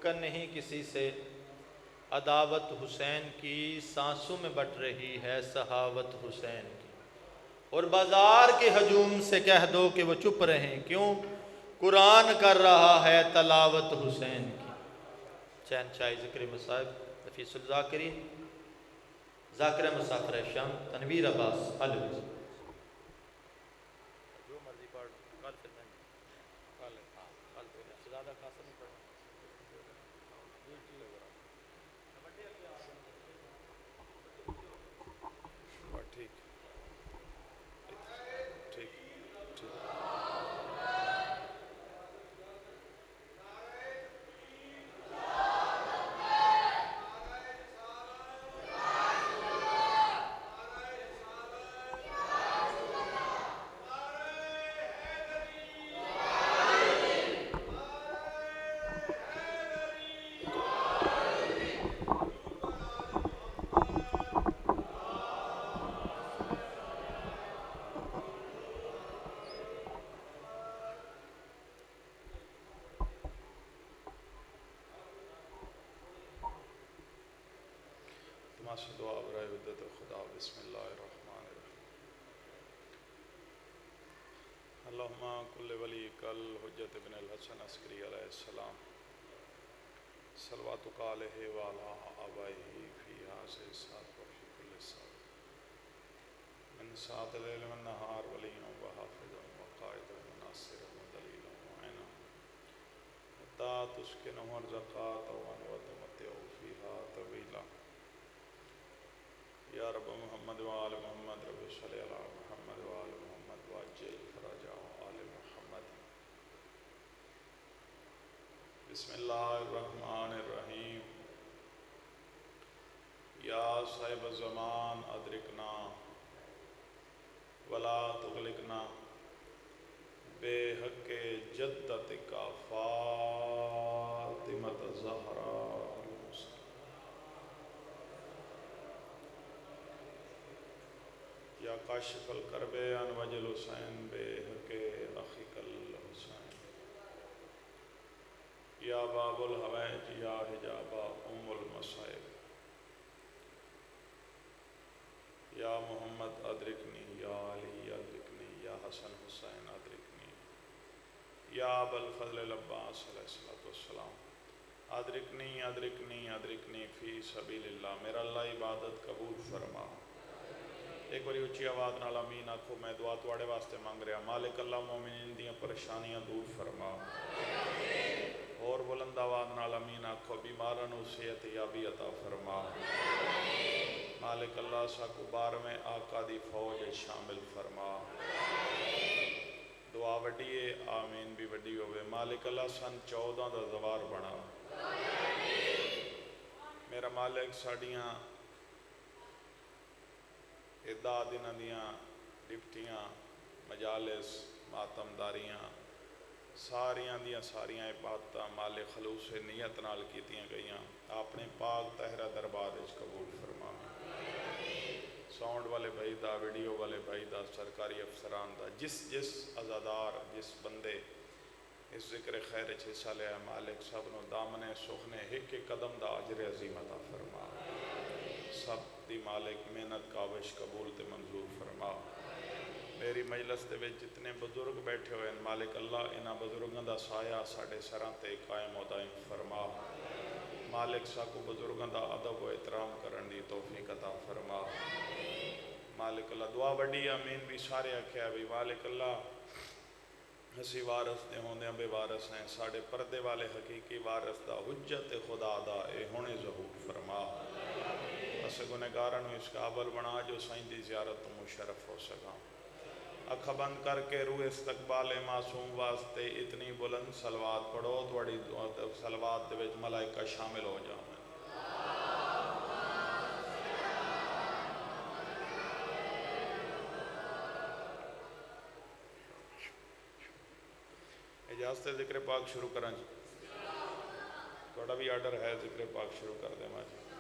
رکن نہیں کسی سے، عداوت حسین کی سانسوں میں بٹ رہی ہے سخاوت حسین کی۔ اور بازار کے ہجوم سے کہہ دو کہ وہ چپ رہیں، کیوں قرآن کر رہا ہے تلاوت حسین کی۔ چین چائے ذکر مصائب نفیس الذاکرین، ذاکر مسافر شام، تنویر عباس علوی۔ جو مرضی پڑھ کل پھر میں کل کل تو زیادہ خاصا نہیں پڑھنا۔ ٹھیک ٹھیک ٹھیک۔ تماشا دعا برائے عدت خدا۔ بسم اللہ الرحمن الرحیم۔ اللہم کل ولی کل حجت ابن الحسن عسکری علیہ السلام، صلواتک علیہ وعلی آبائہ فی حاضر ساتھ وفی کل ساتھ، من ساتھ اللیل والنہار ولیوں وحافظ وقائد وناصر ودلیل وعینا حتی تسکنہ الزکاة وتمتع فیہا طویلا۔ یا رب محمد وآل محمد، رب صلی علی محمد وآل محمد واجل فرج آل محمد۔ بسم اللہ الرحمن الرحیم۔ یا صاحب الزمان ادرکنا ولا تغلقنا بے حق جدتک فاطمۃ الزہراء۔ یا کاشف الکرب عن وجہ الحسین بے حق اخیک الحسین۔ یا باب الحوائج یا حجاب ام المصائب۔ یا محمد ادرکنی، یا علی ادرکنی، یا حسن حسین ادرکنی، یا ابا الفضل العباس علیہ السلام ادرکنی ادرکنی ادرکنی فی سبیل اللہ۔ میرا اللہ عبادت قبول فرما۔ ایک باری اچھی آواز نال آمین آکھو۔ میں دعا تواڑے واسطے مانگ رہا، مالک اللہ مومنین دیاں پریشانیاں دور فرما۔ اور بلند آواز نال آمین آکھو۔ بیماراں نوں صحت یابی عطا فرما۔ مالک اللہ ساکو 12ویں آقا دی فوج شامل فرما۔ دعا وڈی ہے، آمین بھی وڈی ہوئے۔ مالک اللہ سن 14 دا زوار بنا۔ میرا مالک ساڑیاں اعداد انہاں دیاں ڈپٹیاں مجالس ماتمداریاں ساریاں عبادتاں مالک خلوص نیت نال کیتیاں گئیاں، اپنے پاک طاہرہ دربار وچ قبول فرما۔ ساؤنڈ والے بھائی دا، ویڈیو والے بھائی دا، سرکاری افسران دا، جس عزادار جس بندے اس ذکر خیر وچ حصہ لیا، مالک سب نو دامن سخنے ایک قدم دا اجر عظیم عطا فرما۔ سب دی مالک محنت کاوش قبول تے منظور فرما۔ میری مجلس دے وچ جتنے بزرگ بیٹھے ہوئے ہیں، مالک اللہ انہاں بزرگاں دا سایہ ساڑھے سراں تے قائم و دائم فرما۔ مالک ساکو بزرگاں دا ادب و احترام کرن دی توفیق عطا فرما۔ مالک اللہ دعا وڈی آمین بھی سارے آکھیا بھی مالک اللہ اسی وارث دے ہوندیاں بے وارث ہیں، ساڑھے پردے والے حقیقی وارث دا حجت خدا دا اے ہونے ظہور فرما۔ اسے گنہگاراں نوں اس قابل بنا جو سائیں دی زیارت تو مشرف ہو سکاں۔ اکھا بند کر کے روح استقبال معصوم واسطے اتنی بلند صلوات پڑھو توڑی صلوات دے وچ ملائکہ شامل ہو جاؤں۔ اجازت ذکر پاک شروع کریں جی؟ تھوڑا بھی آرڈر ہے ذکر پاک شروع کر دیں ماں جی؟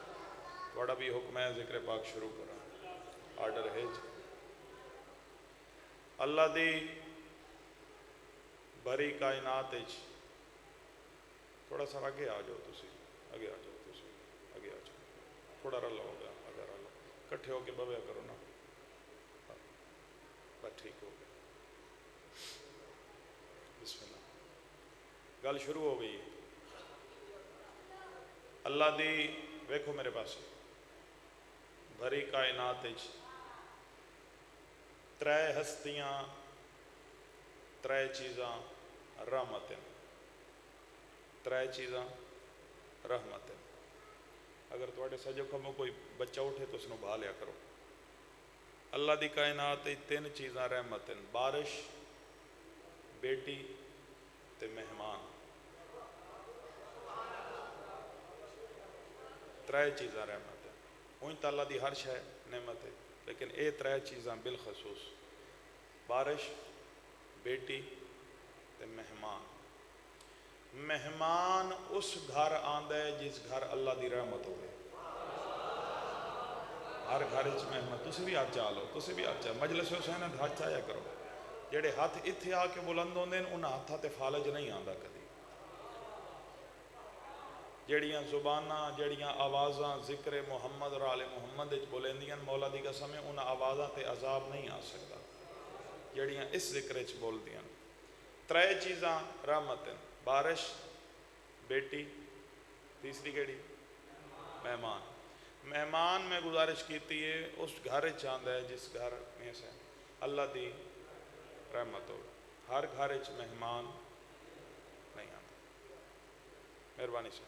تھوڑا بھی حکم ہے ذکر پاک شروع کریں؟ آرڈر ہے جی؟ اللہ دی بری کائنات تھوڑا سا اگے آ جاؤ تسی، اگے آ جاؤ تسی، اگے آ جاؤ، تھوڑا رلا ہو گیا، اگر رلا کٹھے ہو کے بویا کرو نا، بس ٹھیک ہو گیا۔ بسم اللہ، گل شروع ہو گئی۔ اللہ دی ویکھو میرے پاس بھری کائنات ترے ہستیاں، ترے چیزاں رحمت، ترے چیزاں رحمت۔ اگر تواڈے سجو کھمو کوئی بچہ اٹھے تو اس نو بہا لیا کرو۔ اللہ دی کائنات تین چیزاں رحمت، بارش، بیٹی تے مہمان، ترے چیزاں رحمت ہے۔ اُنج تو اللہ دی ہر شے نعمت ہے، لیکن اے ترے چیزاں بالخصوص بارش، بیٹی تے مہمان۔ مہمان اس گھر آندا ہے جس گھر اللہ دی رحمت ہوئے۔ ہر گھر وچ مہمان، تسی بھی ہاتھ چا لو، تسی بھی ہاتھ چا، مجلس حسین ہاتھ چایا کرو۔ جڑے ہاتھ اتھے آ کے بلند ہوندے ہیں انہاں ہاتھاں تے فالج نہیں آندا کدی۔ جڑیاں زباناں، جڑیاں آوازاں ذکر محمد اور آل محمد وچ بولیندیاں، مولا دی قسم ہے انہاں آوازاں تے عذاب نہیں آ سکتا جڑیاں اس ذکر وچ بولدیاں۔ ترے چیزاں رحمت ہیں، بارش، بیٹی، تیسری کیڑی؟ مہمان۔ مہمان میں گزارش کیتی ہے اس گھر چاہتا ہے جس گھر میں سے اللہ دی رحمت ہو۔ ہر گھر وچ مہمان نہیں آتا، مہربانی سے۔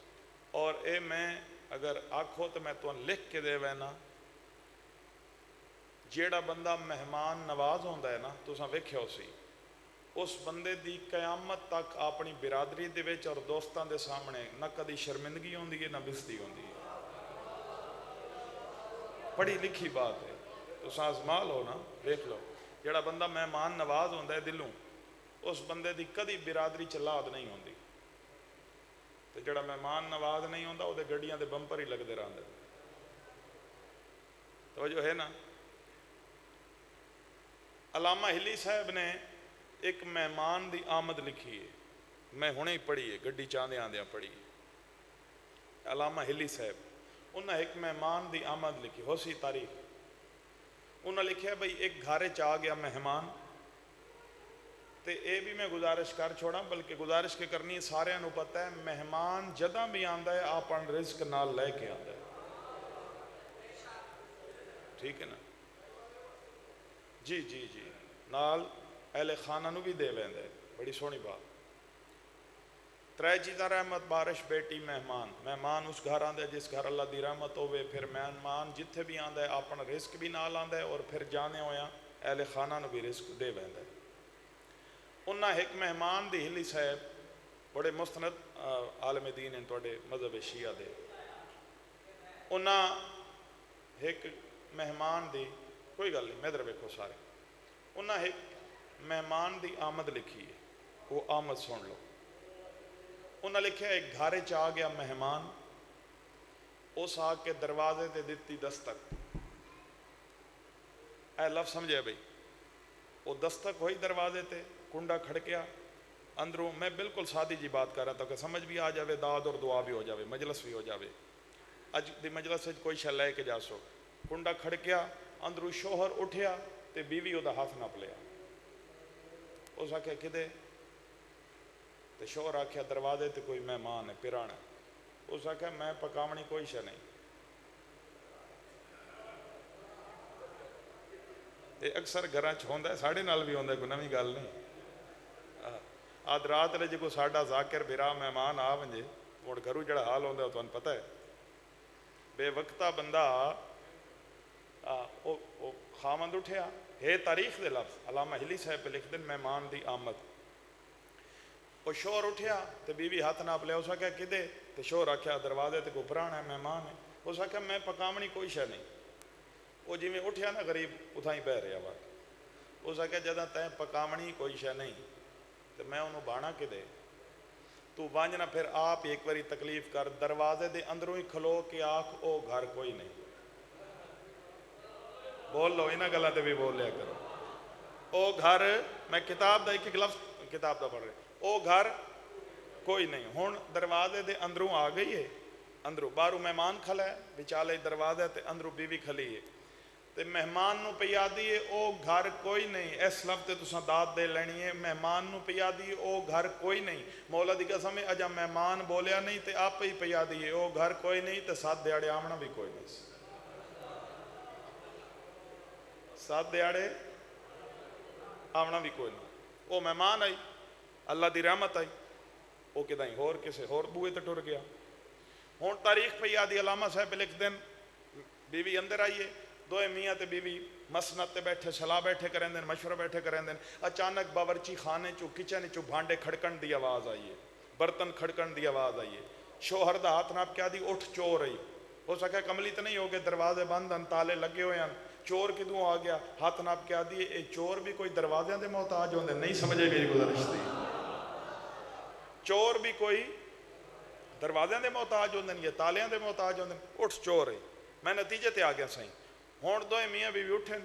اور اے میں اگر آکھو تو میں تو لکھ کے دے وینا، جیڑا بندہ مہمان نواز ہوندا ہے نا، تساں ویکھیا ہو سی، اس بندے دی قیامت تک اپنی برادری دے وچ اور دوستاں دے سامنے نہ کدی شرمندگی ہوندی ہے نہ بستی ہوندی ہے۔ پڑھی لکھی بات ہے، تساں آزما لو نا، دیکھ لو، جیڑا بندہ مہمان نواز ہوندا ہے دلوں، اس بندے دی کدی برادری چلاد نہیں ہوندی۔ تے جڑا مہمان نواز نہیں ہوندا او دے گڈیاں دے بمپر ہی لگدے رہندے۔ توجہ ہے نا؟ علامہ ہلی صاحب نے ایک مہمان دی آمد لکھی ہے، میں ہنے ہی پڑھی ہے، گڈی چاندے آندیاں پڑھی ہے۔ علامہ ہلی صاحب انہاں ایک مہمان دی آمد لکھی، ہو سی تاریخ۔ انہاں لکھیا بھئی ایک گھارے چاہ گیا مہمان، تے اے بھی میں گزارش کر چھوڑا، بلکہ گزارش کے کرنی سارے انہوں پتہ ہے، مہمان جداں بھی آندا ہے آپن رزق نال لے کے آندا ہے۔ ٹھیک ہے نا؟ جی جی جی، نال اہل خانہ نو بھی دے ویندے، بڑی سونی بات۔ ترے چیزاں رحمت، بارش، بیٹی، مہمان۔ مہمان اس گھر آندا ہے جس گھر اللہ دی رحمت ہوئے، پھر مہمان جتھے بھی آندا ہے اپنا رزق بھی نال آندا ہے، اور پھر جانے ہویا اہل خانہ نو بھی رزق دے ویندا ہے۔ انہاں ایک مہمان دی ہلی صاحب بڑے مستند عالم دین ہیں توڑے مذہب شیعہ دے، انہاں ایک مہمان دی، کوئی گل نہیں، میدر ویکھو سارے، انہاں ایک مہمان دی آمد لکھی ہے، وہ آمد سن لو۔ انہاں لکھیا ایک گھارے چاہ گیا مہمان، اس آ کے دروازے تے دتی دستک۔ اے لفظ سمجھے بھئی، وہ دستک ہوئی دروازے تے، کنڈا کھڑکیا، اندروں میں بالکل سادی جی بات کر رہا تھا کہ سمجھ بھی آ جاوے، داد اور دعا بھی ہو جاوے، مجلس بھی ہو جاوے۔ اج دی مجلس سے کوئی شے لے کے جا سو، کنڈا کھڑکیا، اندروں شوہر اٹھیا تے بیوی او دا ہاتھ نپ لیا۔ اس آکھیا کدے؟ تے شوہر آکھیا دروازے تے کوئی مہمان ہے، پیرانا ہے۔ اس آکھیا میں پکاونی کوئی شے نہیں۔ یہ اکثر گھراں چ ہوندا ہے، ساڈے نال بھی ہوندا ہے، کوئی نویں گل نہیں۔ آدھ رات لے جے کوئی ساڈا ذاکر بھرا مہمان آ ونجے، مڑ گھروں جڑا حال ہوندا ہے تانوں پتہ ہے۔ بے وقتہ بندہ خامند اٹھیا، ہے تاریخ دے لفظ علامہ ہلی صاحب پہ لکھ دیں مہمان دی آمد۔ وہ شوہر اٹھیا تے بیوی ہاتھ ناپ لیا، اس آکھیا کدے؟ تے شوہر آکھیا دروازے تے کوئی پرانا ہے، مہمان ہے۔ اس آکھیا میں پکاونی کوئی شے نہیں۔ وہ جی میں اٹھیا نا غریب اتھاں ہی بہ رہا واقع۔ اس آکھیا جداں تیں پکاونی کوئی شے نہیں تے میں انہوں بانا کدے؟ تو بانجنا پھر آپ ایک باری تکلیف کر، دروازے دے اندروں ہی کھلو کے آکھ او گھر کوئی نہیں۔ بول لو انہاں گلاں تے بھی بول لیا کرو۔ او گھر، میں کتاب دا ایک لفظ کتاب دا پڑھ رہے، او گھر کوئی نہیں. ہن دروازے دے اندروں آ گئی ہے, اندروں باہروں مہمان کھلا ہے, وچالے دروازے تے اندروں بیوی کھلی ہے. تے مہمان نو پیا دیے او گھر کوئی نہیں. اس لفظ تے تساں داد دے لینی ہے. مہمان نو پیا دیے او گھر کوئی نہیں. مولا دی قسم ہے اجا مہمان بولیا نہیں تے آپ ہی پیا دیے او گھر کوئی نہیں. تے 7 دیہڑے آمنا بھی کوئی نہیں. 7 دیہڑے آمنا بھی کوئی نہیں. او مہمان آئی, اللہ دی رحمت آئی, وہ کدائیں ہور کسے ہور بوئے تے ٹر گیا. ہوں تاریخ پہ یادی علامہ صاحب لکھ دیں, بیوی اندر آئیے, دوئے میاں تے بیوی مسند تے بیٹھے صلاح بیٹھے کریں دیں, مشورہ بیٹھے کریں دیں. اچانک باورچی خانے چو کچن چو بھانڈے کھڑکن دی آواز آئیے, برتن کھڑکن دی آواز آئیے. شوہر دا ہاتھ ناپ کیا دی اٹھ چور رہی. ہو سکے کملی تو نہیں ہو گئے, دروازے بند ہیں, تالے لگے ہوئے ہیں. چور کدوں آ گیا, ہاتھ ناپ کیا دی اے چور بھی کوئی دروازے دے محتاج ہوندے. نہیں سمجھے میری گزارش دی. چور بھی کوئی دروازے دے محتاج ہوندے یا تالیاں دے محتاج ہوندے. اٹھ چور رہی. میں نتیجے تے آ گیا سائیں. ہون دوئے میاں بیوی اٹھیں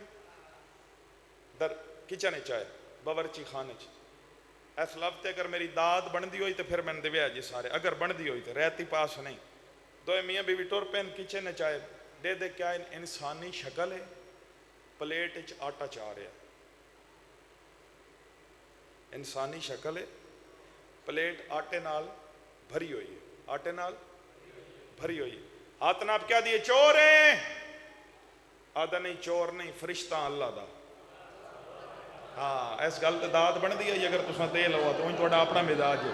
در کچن چائے باورچی خانے چ. اس لفظ اگر میری داد بن دی ہوئی تو پھر میں دے جی سارے, اگر بن دی ہوئی تو رہتی پاس نہیں. دوئے میاں بیوی ٹور پین کچن چائے دے دے. کیا انسانی شکل ہے, پلیٹ چ آٹا چاہ رہا. انسانی شکل ہے, پلیٹ آٹے نال بھری ہوئی ہے, آٹے نال بھری ہوئی ہے. ہاتھ ناپ کیا دیے چور ہیں. آدھا نہیں چور نہیں, فرشتہ اللہ دا. ہاں اس گل تے داد بن دی ہے. اگر تساں دے لو تو تہاڈا اپنا مزاج ہے.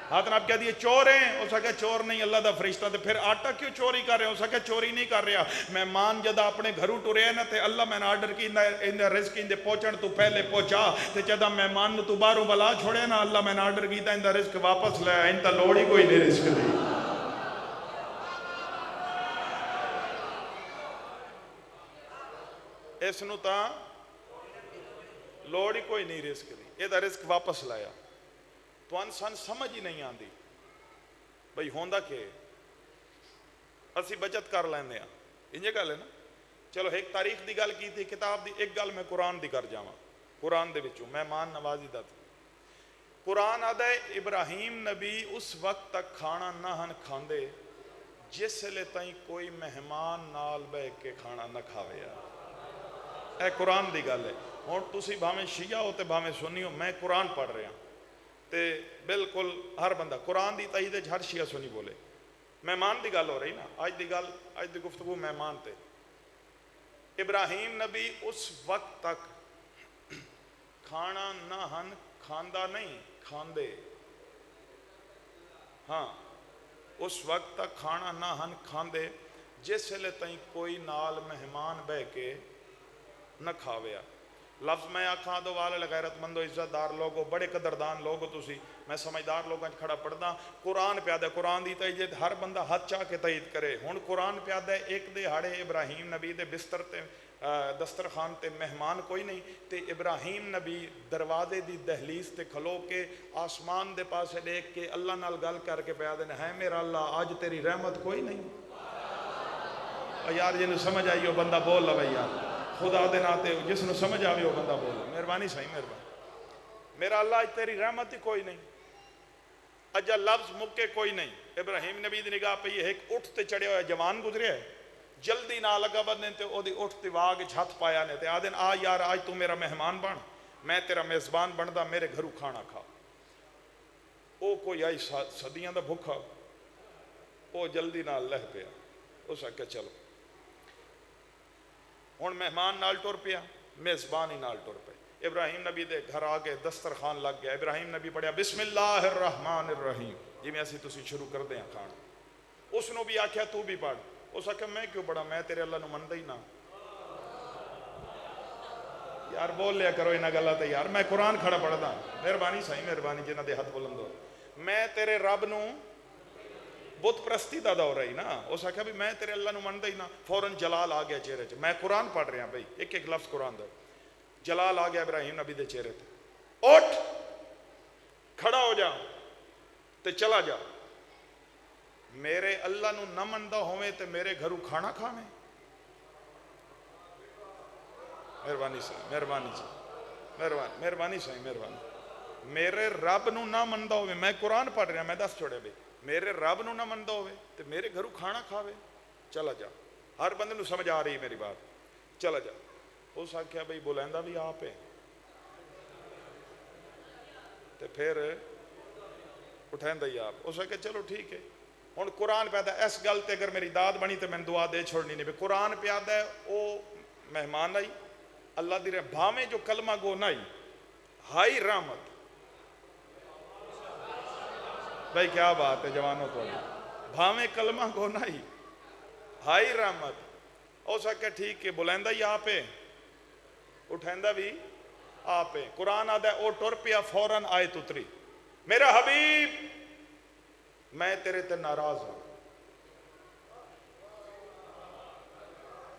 ہاتھ ناپ کیا دیے چور ہیں. ہو سکے چور نہیں, اللہ دا فرشتہ. تے پھر آٹا کیوں چوری کر رہے ہو سکے چوری نہیں کر رہا. مہمان جدا اپنے گھروں ٹرے نا تے اللہ میں نے آرڈر کی اندا رزق اندے پہنچن تو پہلے پہنچا. تے جدا مہمان نو تو باہروں بلا چھوڑے نا, اللہ میں نے آرڈر کیتا اندا رزق واپس لے. اندا لوڑ ہی کوئی نہیں رزق دی. اس نو تا لوڑ ہی کوئی نہیں رزق دی. یہ دا رزق واپس لایا. تو انسان سمجھ ہی نہیں آندی بھئی ہوندا کہ اسی بچت کر لیندے ہیں. انجے گل ہے نا. چلو ایک تاریخ دی گل کی تھی, کتاب دی. ایک گل میں قرآن دی کر جاواں. قرآن دے وچوں مہمان نوازی دا تھی. قرآن آدھا ہے ابراہیم نبی اس وقت تک کھانا نہ ہن کھاندے جس لے تائیں کوئی مہمان نال بہ کے کھانا نہ کھاوے. اے قرآن دی گل ہے. ہوں تسی بھاویں شیعہ ہو تے بھاویں سنی ہو, میں قرآن پڑھ رہا تے بالکل ہر بندہ قرآن دی تائید ہر شیعہ سنی بولے. مہمان دی گل ہو رہی نا. اج دی گفتگو مہمان تے. ابراہیم نبی اس وقت تک کھانا نہ ہن کھاندا نہیں, کھاندے. ہاں اس وقت تک کھانا نہ ہن کھاندے جس لے تائیں کوئی نال مہمان بہ کے نہ کھاویا. لفظ میں آکھاں دو والے غیرت مند و عزت دار لوگو, بڑے قدردان لوگو تسی. میں سمجھدار لوگاں کھڑا پڑھدا. قرآن پیادہ, قرآن دی تائید ہر بندہ ہاتھ چاہ کے تائید کرے. ہن قرآن پیادہ ایک دہاڑے ابراہیم نبی دے بستر تے دسترخوان تے مہمان کوئی نہیں. تے ابراہیم نبی دروازے دی دہلیز تے کھلو کے آسمان دے پاسے دیکھ کے اللہ نال گل کر کے پیادے نے, ہے میرا اللہ آج تیری رحمت کوئی نہیں. یار جنہوں سمجھ آئی ہو بندہ بول لو یار, خدا دے ناتے جس نے سمجھ آوے ہو بندہ بولو. مہربانی صحیح مہربانی. میرا اللہ تیری رحمت ہی کوئی نہیں. اجا لفظ مکے کوئی نہیں. ابراہیم نبی دی نگاہ پہ یہ ایک اٹھ تے چڑھے ہوئے جوان گزرے ہے, جلدی نہ لگا بدنے تے او دی اٹھ تے واگ چھت پایا نے تے آدن آ یار آج تو میرا مہمان بن, میں تیرا میزبان بندا, میرے گھروں کھانا کھا. او کوئی آئی صدیاں دا بھکھا, او جلدی نہ لہ پیا. اس آکے چلو ہن مہمان نال ٹر پیا, میزبان ہی نال ٹر پے. ابراہیم نبی دے گھر آگے دسترخوان لگ گیا. ابراہیم نبی پڑھیا بسم اللہ الرحمن الرحیم, جی میں اسی تسی شروع کر دیں کھانا. اس نو بھی آکھیا تو بھی پڑھ. اس آکھیا میں کیوں پڑھا, میں تیرے اللہ نو مندہ ہی نہ. یار بول لیا کرو انہاں گلاں تے یار, میں قرآن کھڑا پڑھدا. مہربانی صحیح مہربانی جنہاں دے ہاتھ بلند ہو. میں تیرے رب نو بت پرستی دا دور رہی نا. اس آکھیا بھی میں تیرے اللہ نو مندہ ہی نہ. فوراً جلال آ گیا چہرے چ. میں قرآن پڑھ رہا بھائی, ایک ایک لفظ قرآن دا. جلال آ گیا ابراہیم نبی دے چہرے تے. اٹھ کھڑا ہو جا تے چلا جا. میرے اللہ نو نہ مندہ ہوئے تے میرے گھروں کھانا کھاویں. مہربانی سے مہربانی سے مہربانی مہربانی سے مہربانی میرے رب نو نہ مندا ہوئے، میں قرآن پڑھ رہا، میں دس چھوڑیا بھائی، میرے رب نو نہ مندا ہوئے تو میرے گھروں کھانا کھاوے، چلا جا۔ ہر بندے نو سمجھ آ رہی میری بات، چلا جا۔ اس آخیا بھائی بلیندا بھی آپ ہے تو پھر اٹھیندا ہی آپ۔ اس آخیا چلو ٹھیک ہے۔ ہوں قرآن پیادا اس گل تے اگر میری داد بنی تو میں دعا دے چھوڑنی نہیں۔ قرآن پیادا ہے وہ مہمان آئی اللہ دی رحمت، بھاویں جو کلمہ گو نہ آئی، ہائی رحمت۔ بھائی کیا بات ہے جوانوں تو، بھاویں کلمہ گو نہ آئی، ہائی رحمت۔ اس آخیا ٹھیک ہے، بلیندا ہی آپ ہے، اٹھیندا بھی آپ ہے۔ قرآن آدھا ہے او ٹر پیا، فوراً آیت اتری، میرا حبیب میں تیرے تے ناراض ہوں۔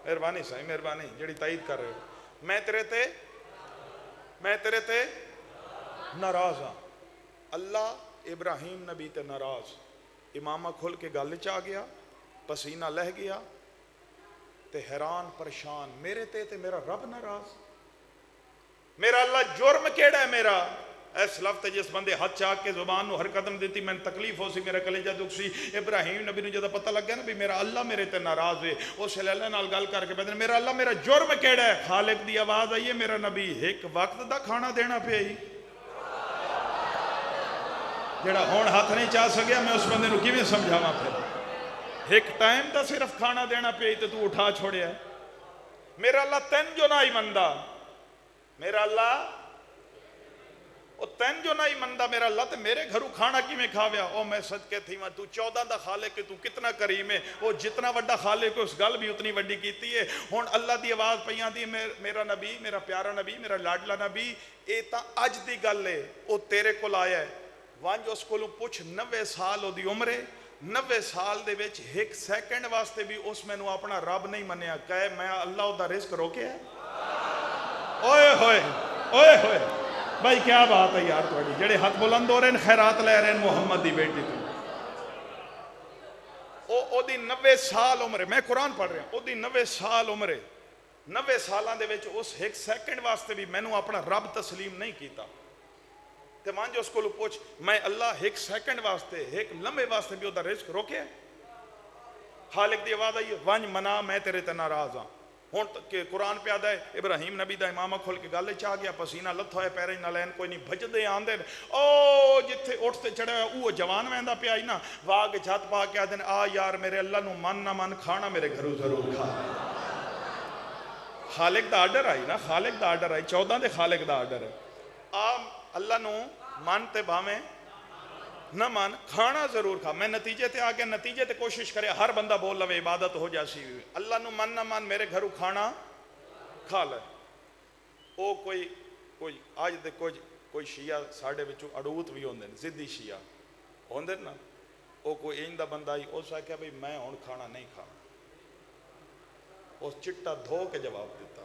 مہربانی سائیں، مہربانی جڑی تائید کر رہے ہو، میں تیرے تے ناراض ہاں۔ اللہ ابراہیم نبی تے ناراض، امامہ کھل کے گل چ آ گیا، پسینہ لہ گیا تے حیران پریشان، میرے تے میرا رب ناراض، میرا اللہ جرم کیڑا ہے میرا؟ اس لفظ جس بندے ہاتھ چاک کے زبان نو ہر قدم دیتی میں تکلیف ہو سی، میرا کلیجہ دکھ سی۔ ابراہیم نبی نے جدہ پتہ لگ گیا نا بھی میرا اللہ میرے تے ناراض ہے، اس اللہ نال گل کر کے بدن میرا اللہ میرا جرم کیڑا ہے؟ خالق دی آواز آئی ہے، میرا نبی ایک وقت دا کھانا دینا پہ ہی جڑا ہون ہاتھ نہیں چاہ سکیا، میں اس بندے نو کیویں سمجھاواں؟ پھر ایک ٹائم دا صرف کھانا دینا پہ ہی تو اٹھا چھوڑیا ہے۔ میرا اللہ تین جو نہ ہی مندہ، میرا اللہ او تین جو نہ ہی مندہ، میرا اللہ تے میرے گھروں کھانا کی میں کھاویا۔ او میں صدقے تھی ماں تو 14 دا خالق ہے، تو کتنا کریم ہے، او جتنا وڈا خالق ہے اس گل بھی اتنی وڈی کیتی ہے۔ ہون اللہ دی آواز پیاں دی، میرا نبی، میرا پیارا نبی، میرا لاڈلا نبی، اے تا اج دی گل ہے، او تیرے کول آیا ہے۔ وانج اس کولوں پوچھ 90 سال او دی عمر ہے، 90 سال دے وچ ایک سیکنڈ واسطے بھی اس میں نو اپنا رب نہیں منیا، کہے میں اللہ او دا رزق روکے ہے۔ اوئے ہوئے اوئے ہوئے، بھائی کیا بات ہے یار تھوڑی، جڑے ہاتھ بلند ہو رہے ہیں خیرات لے رہے ہیں محمد دی بیٹی تو او دی 90 سال عمر ہے، میں قرآن پڑھ رہا ہوں، او دی 90 سال عمر ہے، 90 سالاں دے وچ اس ایک سیکنڈ واسطے بھی میں نو اپنا رب تسلیم نہیں کیتا۔ تے مان جو اس کو پوچھ میں اللہ ایک سیکنڈ واسطے ایک لمحے واسطے بھی او دا رزق روکے۔ خالق دی آواز آئی ونج منا میں تیرے تے ناراض ہاں۔ ہوں کہ قرآن پہ آدھا ہے ابراہیم نبی دا امامہ کھول کے گل چاہ گیا، پسینہ لتھ ہوئے پیرے نہ لین کوئی نہیں، بھجدے آندے او جتھے اٹھتے چڑھے ہوئے او جوان ویندا پیا ہی نا، واگ چھت پا کے آدھے آ یار میرے اللہ نو من نہ من کھانا میرے گھروں ضرور کھا۔ خالق دا آرڈر آئی نا، خالق دا آرڈر آئی، 14 دے خالق دا آرڈر ہے، آ اللہ نو من تے بھاویں نہ مان کھانا ضرور کھا۔ میں نتیجے تے آ گیا، نتیجے تے کوشش کرے ہر بندہ بول لوے عبادت ہو جاسی، اللہ نو من نہ مان میرے گھروں کھانا کھا لے۔ او کوئی آج دے کوئی شیعہ ساڑھے بچوں اڑوت بھی ہوندے زدی شیعہ ہوندے نا، او کوئی این دا بندہ ہی او سا کہا بھئی میں ہون کھانا نہیں کھانا، اس چٹا دھو کے جواب دیتا،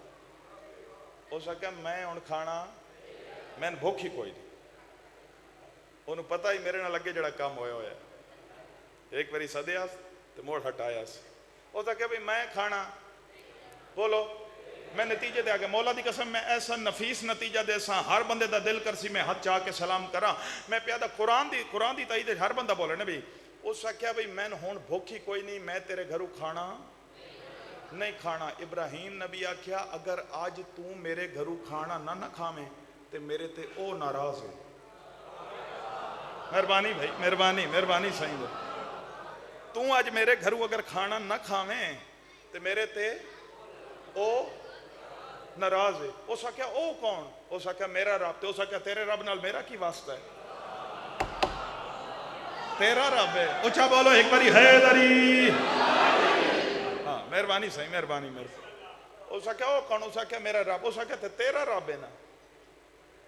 او سا کہا میں ہون کھانا میں بھوک ہی کوئی نہیں۔ انہوں پتہ ہی میرے نہ لگے جڑا کام ہویا ہویا ہے، ایک باری صدیاس تو موڑ ہٹایا سی، وہ تھا کہ میں کھانا بولو، میں نتیجے دے آگے مولا دی قسم میں ایسا نفیس نتیجہ دے سا ہر بندے دا دل کر سی میں ہاتھ چاہ کے سلام کرا، میں پیادہ قرآن دی تائید ہر بندہ بولے نبی، اس سے کیا بھئی میں ہون بھوکی کوئی نہیں، میں تیرے گھروں کھانا نہیں کھانا۔ ابراہیم نبی آکھیا اگر آج تو میرے گھروں کھانا نہ کھامیں تے میرے تے او ناراض ہے۔ مہربانی بھائی، مہربانی صحیح ہے، تو آج میرے گھروں اگر کھانا نہ کھاویں تے میرے تے او ناراض ہے۔ او سا کیا او کون؟ او سا کیا میرا رب، تے او سا کیا تیرے رب نال میرا کی واسطہ ہے؟ تیرا رب ہے، اچھا بولو ایک باری حیدری، ہاں مہربانی صحیح، مہربانی۔ او سا کیا او کون؟ او سا کیا میرا رب، او سا کیا تیرا رب ہے نا،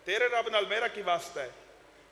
تیرے رب نال میرا کی واسطہ ہے؟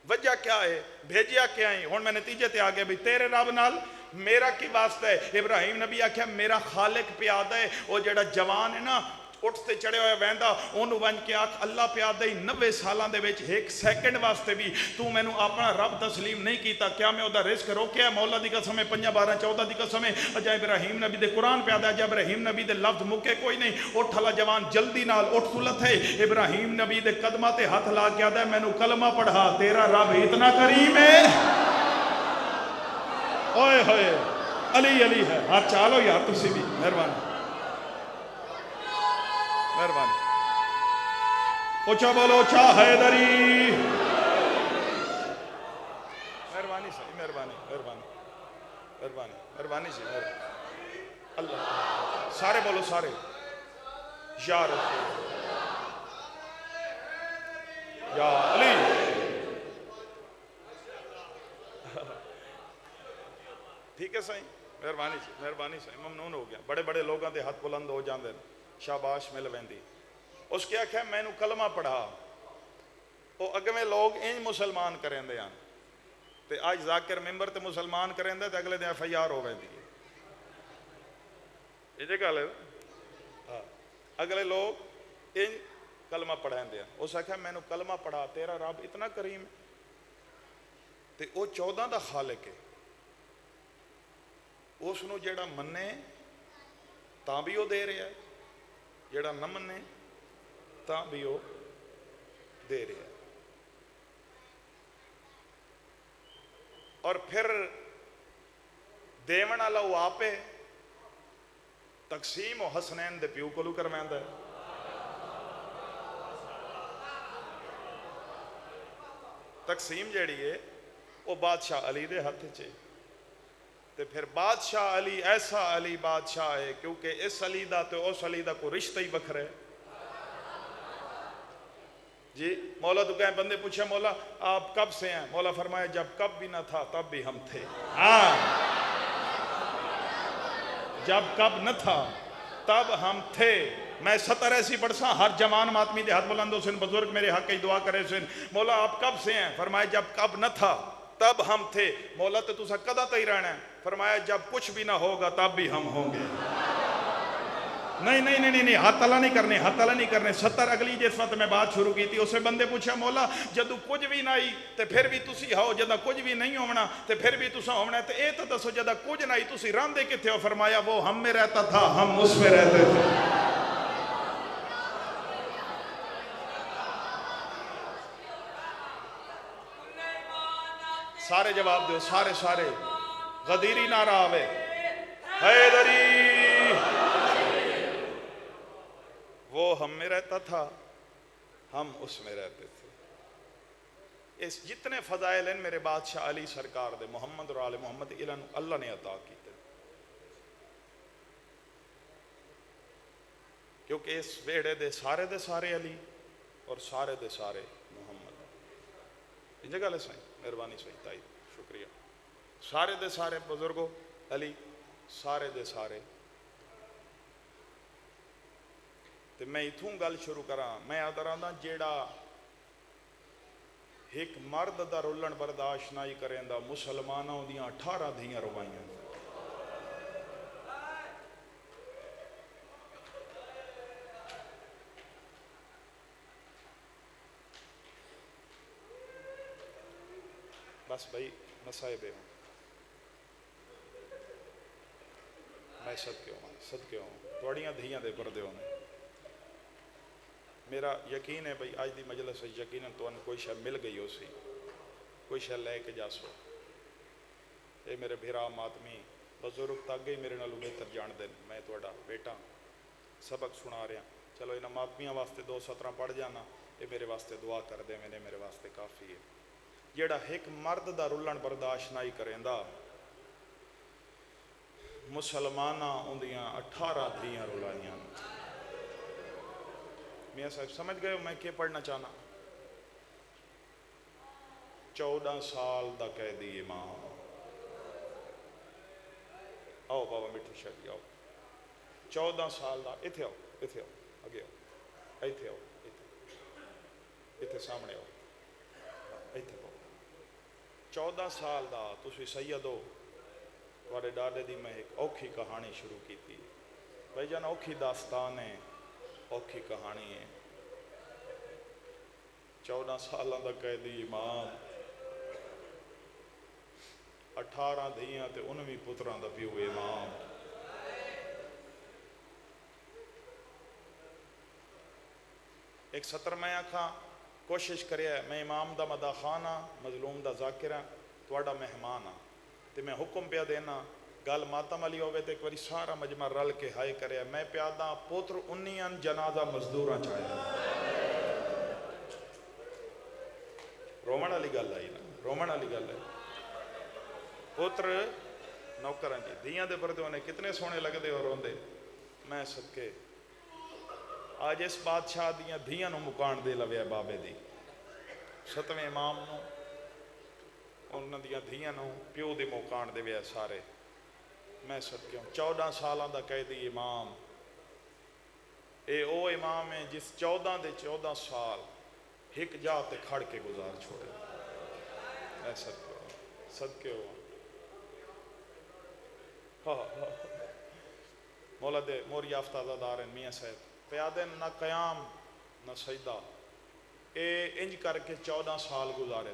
وجہ کیا ہے؟ بھیجیا کیا ہے؟ ہون میں نتیجے تے آگیا بھی تیرے رب نال میرا کی واسطہ ہے۔ ابراہیم نبی آکھیا میرا خالق پیادہ ہے، وہ جڑا جوان ہے نا اٹھ تے چڑھے ہوئے ویندا اونوں ونج کے آکھ اللہ پیا دے 90 سالاں دے وچ ایک سیکنڈ واسطے بھی تو مینوں اپنا رب تسلیم نہیں کیتا، کیا میں اودا رزق روکیا؟ مولا دی قسم ہے 5 12 14 دی قسم ہے اجا ابراہیم نبی دے قرآن پیا دا، اجا ابراہیم نبی دے لفظ مکے کوئی نہیں، اٹھ ہلا جوان جلدی نال اٹھ تو لتھے ابراہیم نبی دے قدماں تے ہاتھ لا کے آدا مینوں کلمہ پڑھا تیرا رب اتنا کریم ہے۔ اوئے ہوئے علی علی ہے، ہاتھ چالو یار تسی بھی، مہربانی مہربانی، اچھا بولو اچھا حیدری، مہربانی صحیح، مہربانی مہربانی مہربانی مہربانی سی، اللہ سارے بولو سارے، یا رسول یا علی، ٹھیک ہے صحیح، مہربانی سی مہربانی سی، ممنون ہو گیا، بڑے بڑے لوگاں دے ہاتھ بلند ہو جاندے شاباش مل ویندی۔ اس کیا کہ میں نو کلمہ پڑھا، وہ اگمے لوگ انج مسلمان کریں دے ہیں تے آج ذاکر ممبر تے مسلمان کریں دے تے اگلے دن ایف آئی آر ہو ویندی ہے، یہ جے گل ہے، اگلے لوگ انج کلمہ پڑھیں دے ہیں، اس آکھا میں نو کلمہ پڑھا تیرا رب اتنا کریم تے او 14 دا خالق ہے، اس نو جیڑا مننے تاں بھی وہ دے رہا ہے، جیڑا نہ مننے تاں بھی وہ دے رہا ہے، اور پھر دیون والا وہ آپے تقسیم و حسنین دے پیو کولو کرویندا ہے، تقسیم جیڑی ہے وہ بادشاہ علی دے ہاتھ چے، تے پھر بادشاہ علی ایسا علی بادشاہ ہے کیونکہ اس علی دا تے اس علی دا کوئی رشتہ ہی بکھرا ہے۔ جی مولا تو کہیں بندے پوچھے مولا آپ کب سے ہیں؟ مولا فرمایا جب کب بھی نہ تھا تب بھی ہم تھے، ہاں جب کب نہ تھا تب ہم تھے، میں 70 ایسی پڑھساں ہر جوان ماتمی دے ہاتھ بلندوں سن بزرگ میرے حق کی دعا کرے سن، مولا آپ کب سے ہیں؟ فرمایا جب کب نہ تھا تب ہم تھے، مولا تو تسا کدا تے ہی رہنا ہے؟ فرمایا جب کچھ بھی نہ ہوگا تب بھی ہم ہوں گے۔ نہیں نہیں نہیں نہیں ہاتھ تلا نہیں کرنے، ہاتھ تلا نہیں کرنے، 70 اگلی جس وقت میں بات شروع کی تھی اسے بندے پوچھا مولا جدو کچھ بھی نہیں تے پھر بھی تسی ہو، جدہ کچھ بھی نہیں ہونا تے پھر بھی تسا ہونا ہے، تے اے تو دسو جدہ کچھ نہیں تسی راندے کتھے ہو؟ فرمایا وہ ہم میں رہتا تھا ہم اس میں رہتے تھے۔ سارے جواب دو، سارے سارے، غدیری نعرہ آوے، حیدری، وہ ہم میں رہتا تھا ہم اس میں رہتے تھے۔ اس جتنے فضائل ہیں میرے بادشاہ علی سرکار دے محمد اور آل محمد اللہ نے عطا کیتے، کیونکہ اس بیڑے دے سارے علی اور سارے دے سارے محمد، یہ جگہ لے سائیں مہربانی سائیں تائید شکریہ، سارے دے سارے بزرگوں علی، سارے دے سارے، تے میں اتھوں گل شروع کراں، میں آدھراندہ جیڑا ایک مرد دا رولن برداشت نہیں کریں دا مسلمانوں دیاں 18 دھیاں روائیاں، بس بھائی مسائبے ہوں، میں صدقے ہوں توڑیاں دھیاں دے پردے ہوں، میرا یقین ہے بھئی آج دی مجلس ہے یقیناً تو ان کوئی شاہ مل گئی ہو سی، کوئی شاہ لے کے جا سو، اے میرے بھیرا ماتمی بزرگ تک گئی میرے نالو بہتر جان دیں، میں توڑا بیٹا سبق سنا رہا ہوں، چلو انہاں ماتمیاں واسطے 2 سطرہ پڑھ جانا، اے میرے واسطے دعا کر دے، میرے واسطے کافی ہے۔ جیڑا ایک مرد دا رولن برداشت نہیں کریں دا مسلمانہ اندیاں 18 دھیاں رولائیاں، میاں صاحب سمجھ گئے ہو میں کیا پڑھنا چاہنا؟ 14 سال دا قیدی امام، آؤ بابا مٹھی شاہی آؤ، 14 سال دا، ایتھے آؤ اگے آؤ، ایتھے آؤ، ایتھے سامنے آؤ، ایتھے آؤ، 14 سال دا تسی سید ہو، تھوڑے ڈاڈے دی میں ایک اوکھی کہانی شروع کی تھی، بھائی جان اوکھی داستان ہے ਔਖੀ ਕਹਾਣੀ ਹੈ। 14 ਸਾਲਾਂ ਦਾ ਕੈਦੀ ਇਮਾਮ, 18 ਧੀਆਂ ਤੇ 19 ਪੁੱਤਰਾਂ ਦਾ ਪਿਓ ਇਮਾਮ। ਇੱਕ ਸਤਰ ਮੈਂ ਆਖਾਂ, ਕੋਸ਼ਿਸ਼ ਕਰਿਆ, ਮੈਂ ਇਮਾਮ ਦਾ ਮਦਾ ਖਾਨ ਹਾਂ, ਮਜ਼ਲੂਮ ਦਾ ਜ਼ਾਕਿਰ ਹਾਂ, ਤੁਹਾਡਾ ਮਹਿਮਾਨ ਹਾਂ, ਤੇ ਮੈਂ ਹੁਕਮ ਪਿਆ ਦੇਣਾ گل ماتم والی ہوئے تو ایک باری سارا مجمع رل کے ہائے کرے میں پیادا پوتر 19 جنازہ مزدوراں چاہیا رومن والی گل آئی نا رومن والی گل ہے پوتر نوکراں جی دیاں دے پردے ہونے کتنے سونے لگدے اور روندے میں صدقے آج اس بادشاہ دیاں دھیاں نو مکان دے لویا بابے دی 7ویں امام نو انہاں دیاں دھیاں نو پیو دے مکان دے ویا سارے میں صدقے ہوں 14 سالاں دا قیدی امام اے او امام ہے جس 14 دے 14 سال ایک جا تے کھڑ کے گزار چھوڑے میں صدقے ہوں مولا دے موری آفتادہ دارن میاں صاحب پیادن نہ قیام نہ سجدہ اے انج کر کے 14 سال گزارے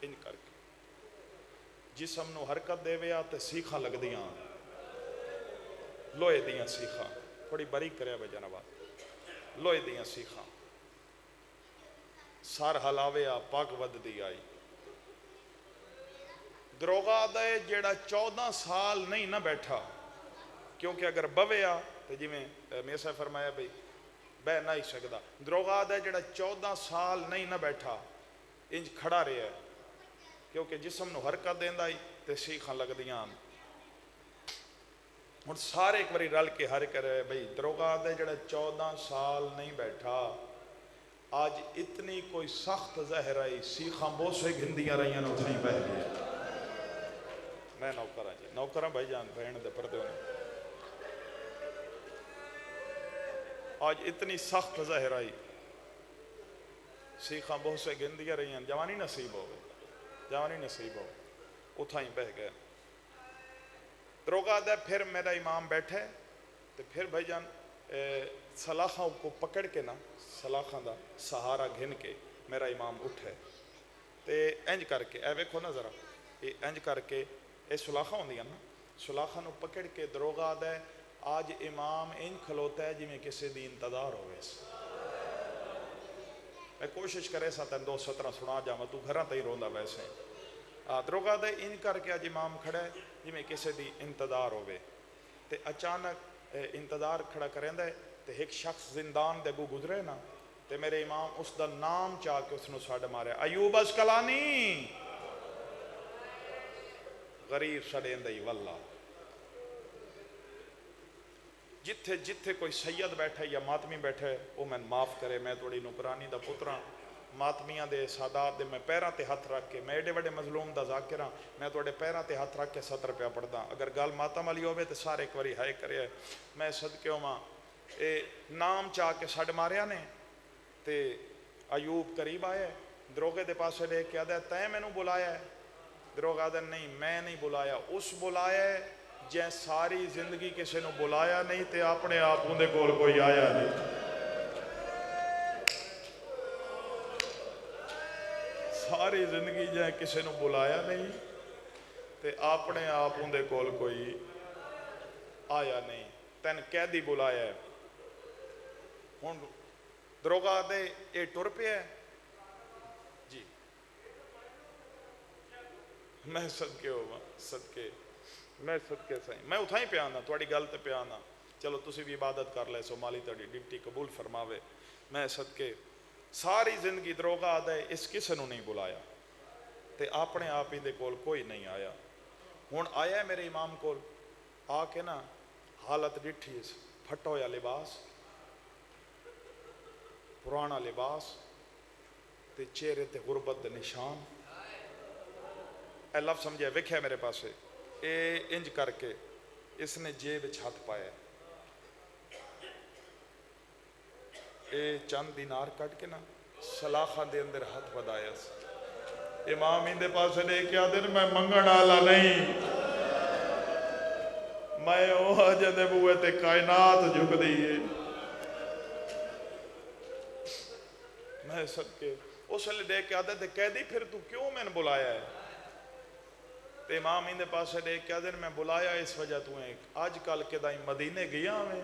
انج کر کے جسم نو حرکت دے ویا تے سیکھاں لگ دیاں لوہے دیاں سیکھاں تھوڑی باریک کریا بے جنابات لوہے دیاں سیکھاں سار ہلاویا پاک ود دی آئی دروغہ دے جیڑا 14 سال نہیں نہ بیٹھا کیونکہ اگر بویا تو جی میں سے فرمایا بھئی بہ نہ ہی سکتا دروغہ دے جیڑا 14 سال نہیں نہ بیٹھا انج کھڑا رہے ہے کیونکہ جسم نو حرکت دیندہ ہی تے سیکھاں لگ دیاں اور سارے ایک باری رل کے ہر کرے بھئی دروغہ دے جڑا 14 سال نہیں بیٹھا آج اتنی کوئی سخت زہر آئی سیکھاں بوسے گھندیاں رہیاں نو تھیں بہ گیا میں نوکرہ جی نوکرہ بھائی جان بہن دے پردے ہونے آج اتنی سخت زہر آئی سیکھاں بوسے گھندیاں رہیاں جوانی نصیب ہو گئی جوانی نصیب ہو اتھائیں بہ گئے دروغہ دے پھر میرا امام بیٹھے تو پھر بھائی جان سلاخاں کو پکڑ کے نا سلاخاں دا سہارا گھن کے میرا امام اٹھے تے انج کر کے اے ویکھو نا ذرا انج کر کے اے سلاخاں ہوندیاں نا سلاخاں نو پکڑ کے دروغہ دے آج امام انج کھلوتا ہے جی میں کسی دی انتظار ہوئے میں کوشش کرے سا تین 2-17 سنا جاواں تو گھراں تے ہی روندا ویسے دروغہ دے ان کر کے اج امام کھڑا ہے جی میں کسی دی انتظار ہوئے تے اچانک انتظار کھڑا کریں دے تے ایک شخص زندان دے گو گزرے نا تے میرے امام اس دا نام چاہ کے اس نو ساڑھ مارے ایوب اسکلانی غریب سڑیں دے واللہ جتھے جتھے کوئی سید بیٹھے یا ماتمی بیٹھے وہ میں معاف کرے میں توڑی نکرانی دا پتراں ماتمیاں دے سادات دے میں پیراں تے ہاتھ رکھ کے میں ایڈے وڈے مظلوم دا ذاکراں میں توڑے پیراں تے ہاتھ رکھ کے 7 روپیہ پڑھدا اگر گال ماتم والی ہوئے تے سارے ایک واری ہائے کرے میں صدقے ہوواں اے نام چاہ کے ساڑھ ماریا نے تے ایوب قریب آئے دروغے دے پاسے لے کے آدھے تیں میں نو بلایا ہے دروغہ آدھے نہیں میں نہیں بلایا اس بلایا ہے جے ساری زندگی کسی نو بلایا نہیں تے اپنے آپ اندے کول کوئی آیا نہیں ساری زندگی جے کسی نو بلایا نہیں تے اپنے آپ اندے کول کوئی آیا نہیں تین قیدی بلایا ہے ہن دروغہ دے اے ٹر پہ ہے جی میں صدقے ہوا صدقے میں صدقے سائیں میں اتھائیں پہ آنا تھوڑی گل تے پہ آنا چلو تسی بھی عبادت کر لے سو مالی تڑی ڈپٹی قبول فرماوے میں صدقے ساری زندگی دروغہ آدھے اس کسے نو نہیں بلایا تے اپنے آپ ہی دے کول کوئی نہیں آیا ہون آیا ہے میرے امام کول آ کے نا حالت ڈٹھی اس پھٹو یا لباس پرانا لباس تے چہرے تے غربت دے نشان اے لفظ سمجھے وکھے میرے پاسے اے انج کر کے اس نے جیب ہاتھ پایا اے چند دینار کٹ کے نا سلاخہ دے اندر ہاتھ بدایا امام اندے پاسے لے کے آدھے میں منگن آلا نہیں میں وہ جدے بوئے تے کائنات جھک دیئے میں صدقے اس لئے دیکھ کے آتے تھے قیدی پھر تو کیوں میں نے بلایا ہے تے امام اندے پاسے دیکھ کے آتے میں بلایا اس وجہ تو ہیں آج کل کے دائیں مدینے گیا ہمیں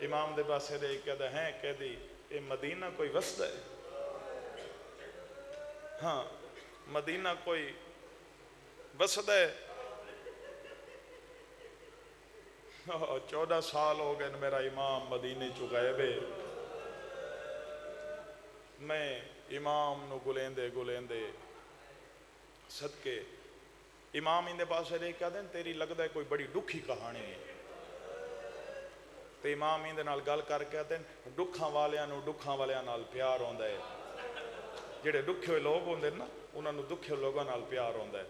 امام دے پاسے دیکھ کے آتے ہیں قیدی یہ مدینہ کوئی وسط ہے ہاں مدینہ کوئی وسط ہے 14 سال ہو گئے میرا امام مدینے چو غائب ہے میں امام نو گلیندے صدقے امام اندے پاس سے دیکھ کیا دیں تیری لگتا ہے کوئی بڑی دکھی کہانی ہے تے امام اندے نال گل کر کے دیں دکھاں والیاں نال پیار ہوندہ ہے جڑے دکھے ہوئے لوگ ہوندے نا انہاں نو دکھے ہوئے لوگاں نال پیار ہوندہ ہے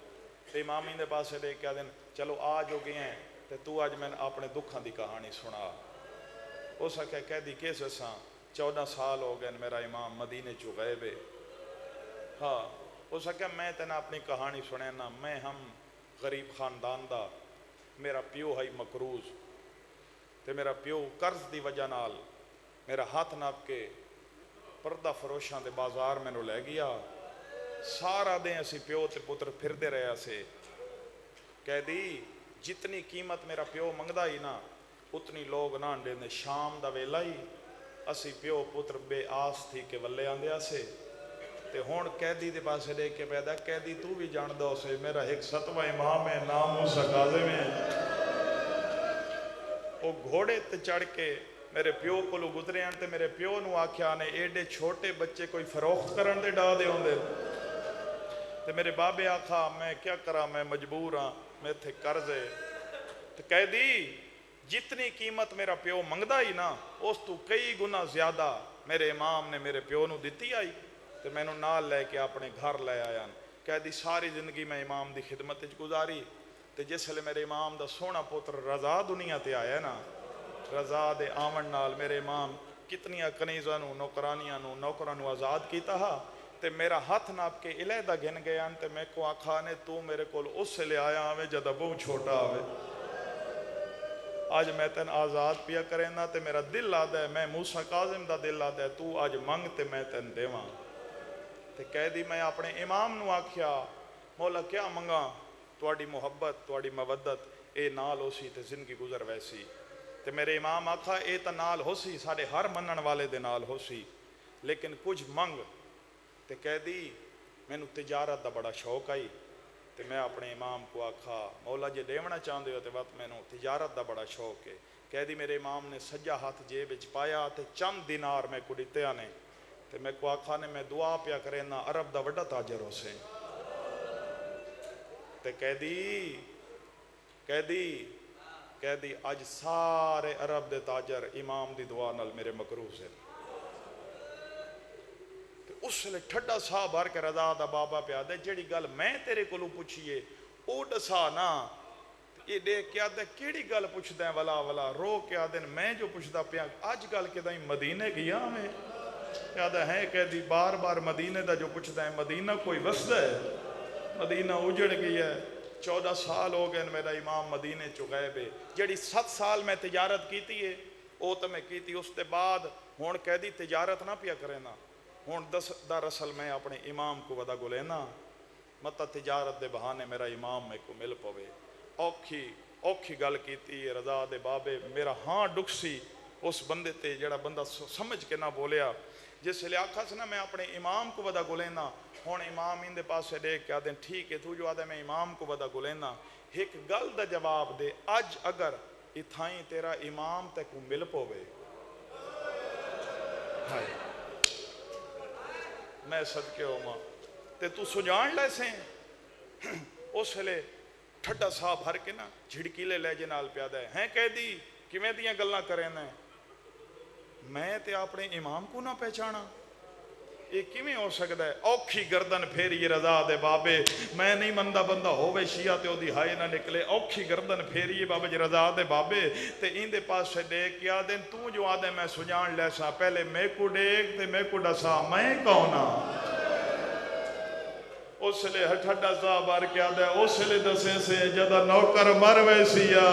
تے امام اندے پاس سے دیکھ کیا دیں چلو آج ہو گئے ہیں تے تو آج میں اپنے دکھاں دی کہانی سنا ہو سکے کہہ دی کیسے ساں 14 سال ہو گئے میرا امام مدینے چو غائب ہے ہاں ہو سکے میں تینا اپنی کہانی سنے نا میں ہم غریب خاندان دا میرا پیو ہے مقروض تے میرا پیو قرض دی وجہ نال میرا ہاتھ ناپ کے پردہ فروشاں دے بازار میں نو لے گیا سارا دیں اسی پیو تے پتر پھر دے رہے سے کہہ دی جتنی قیمت میرا پیو منگدا ہی نا اتنی لوگ نہ دے شام دا ویلا ہی اسی پیو پتر بے آس تھی کہ ولے آندیا سے تے ہون قیدی دے پاسے دیکھ کے پیدا قیدی تو بھی جان دو سے میرا ایک 7واں امام ہے نام موسیٰ کاظم ہے وہ گھوڑے تے چڑھ کے میرے پیو کو لو گزرے ہیں تے میرے پیو نو آکھیا نے ایڈے چھوٹے بچے کوئی فروخت کرن دے ڈا دے ہوندے تے میرے بابے آکھا میں کیا کرا میں مجبور ہاں میں تھے قرض ہے تے قیدی جتنی قیمت میرا پیو منگدا ہی نا اس تو کئی گنا زیادہ میرے امام نے میرے پیو نو دیتی آئی تے میں نو نال لے کے اپنے گھر لے آیا قیدی ساری زندگی میں امام دی خدمت گزاری تے جس لئے میرے امام دا سونا پتر رضا دنیا تے آیا نا رضا دے آمن نال میرے امام کتنیاں کنیزاں نو نوکرانیاں نو نوکراں نو آزاد کیتا ہا تے میرا ہاتھ ناپ کے علیحدہ گن گیا تے میں کو آکھا نے تو میرے کول اس سے لے آیا آوے جدہ بہت چھوٹا آوے آج میں تین آزاد پیا کریں نا تے میرا دل آدھا ہے میں موسیٰ کاظم دا دل آدھا ہے تو آج منگ تے میں تین دیواں تے کہہ دی میں اپنے امام نو آکھیا مولا کیا منگا تواڈی محبت تواڈی مودت اے نال ہو سی تے زندگی گزر ویسی تے میرے امام آکھا اے تا نال ہو سی ساڑے ہر منن والے دے نال ہو سی لیکن کچھ منگ تے کہہ دی میں نو تجارت دا بڑا شوق آئی تے میں اپنے امام کو آکھا مولا جے دیونا چاہندے ہو تے وقت میں نو تجارت دا بڑا شوق ہے کہہ دی میرے امام نے سجا ہاتھ جیب وچ پایا تے چند دینار میں کو دتے آنے تے میں کو آکھا نے میں دعا پیا کرے نا عرب دا وڈا تاجر ہو سے تے کہہ دی آج سارے عرب دے تاجر امام دی دعا نال میرے مقروض ہیں اس لئے ٹھڈا سا بھر کے رضا دا بابا پہ آدھے جیڑی گل میں تیرے کو لو پوچھئے او ڈسا نا یہ دیکھ کیا دے کیڑی گل پوچھ دیں ولا رو کیا دیں میں جو پوچھ دا پیا آج گل کے دائیں مدینے گیا ہمیں کیا دے ہیں کہ دی بار بار مدینے دا جو پوچھ دیں مدینہ کوئی وسط ہے مدینہ اجڑ گیا ہے 14 سال ہو گئے میرا امام مدینے چو غائب ہے جیڑی 7 سال میں تجارت کیتی ہے او تو میں کیتی اس کے بعد ہون کہہ دی تجارت نہ پیا کرے نا ہون دراصل میں اپنے امام کو ودا گو لینا متا تجارت دے بہانے میرا امام میں کو مل پوے اوکھی گل کیتی ہے رضا دے بابے میرا ہاں ڈکسی اس بندے تے جڑا بندہ سمجھ کے نہ بولیا جس لئے آکھا سنا میں اپنے امام کو ودا گو لینا ہون امام ان دے پاس سے دیکھ کے آدھیں ٹھیک ہے تو جو آدھے میں امام کو ودا گو لینا ایک گل دا جواب دے اج اگر اتھائیں تیرا امام تے کو مل پوے ہائے میں صدقے ہو ماں تے تو سجان لے سیں اس لئے ٹھٹا سا بھر کے نا جھڑکیلے لے جنال پیادہ ہیں کہہ دی کیویں دیاں گلاں کریں میں تے اپنے امام کو نہ پہچانا یہ کیویں ہو سکتا ہے اوکھی گردن پھیری رضا دے بابے میں نہیں مندہ بندہ ہووے شیعہ تے او دی ہائے نہ نکلے اوکھی گردن پھیری بابے جی رضا دے بابے تے ان دے پاس سے دیکھ کیا دیں تو جو آدھے میں سجان لے سا پہلے میں کو دیکھ تے میں کو ڈسا میں کونا اس لیے ٹھڈا صاحب آر کے آدھا ہے اس لیے دسے سے جدہ نوکر مر ویسیا